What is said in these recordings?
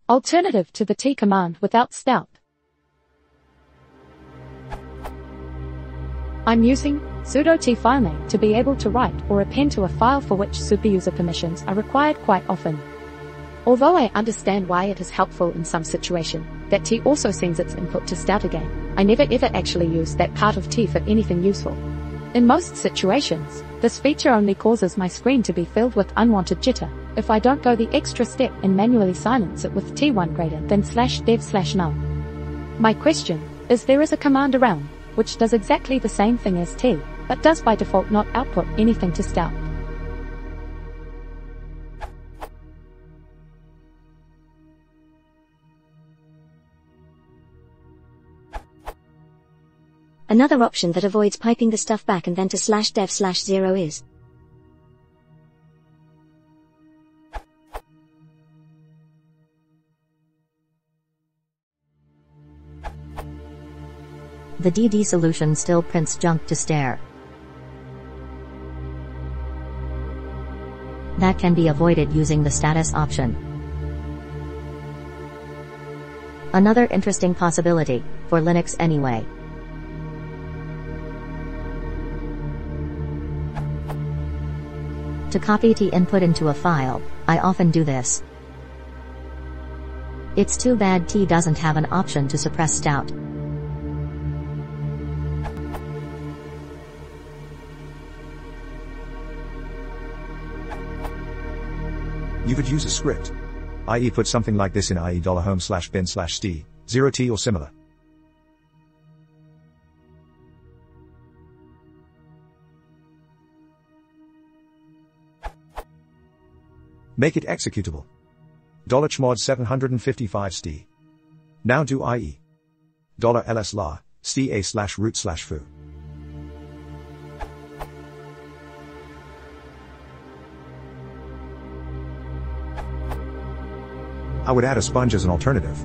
Alternative to the T command without Stdout. I'm using sudo t filename to be able to write or append to a file for which superuser permissions are required quite often. Although I understand why it is helpful in some situation that T also sends its input to Stdout again, I never ever actually use that part of T for anything useful. In most situations, this feature only causes my screen to be filled with unwanted jitter if I don't go the extra step and manually silence it with T1 greater than /dev/null. My question is, there is a command around which does exactly the same thing as T, but does by default not output anything to Stdout. Another option that avoids piping the stuff back and then to /dev/0 is the DD solution still prints junk to stare. That can be avoided using the status option. Another interesting possibility, for Linux anyway. To copy T input into a file, I often do this. It's too bad T doesn't have an option to suppress Stdout. You could use a script, i.e. put something like this in IE $home/bin/st, 0t or similar. Make it executable. $chmod 755 Now do IE $ls/la sta/root/foo. I would add a sponge as an alternative.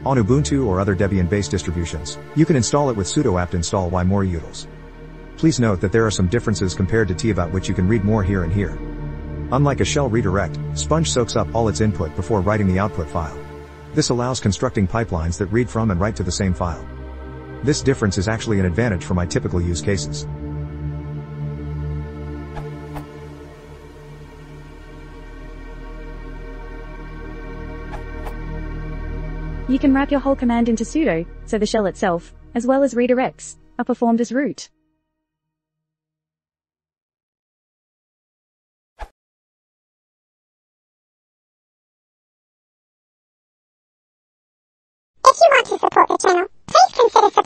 On Ubuntu or other Debian-based distributions, you can install it with sudo apt install y more utils. Please note that there are some differences compared to T about which you can read more here and here. Unlike a shell redirect, Sponge soaks up all its input before writing the output file. This allows constructing pipelines that read from and write to the same file. This difference is actually an advantage for my typical use cases. You can wrap your whole command into sudo, so the shell itself, as well as redirects, are performed as root. If you want to support the channel, please consider subscribing.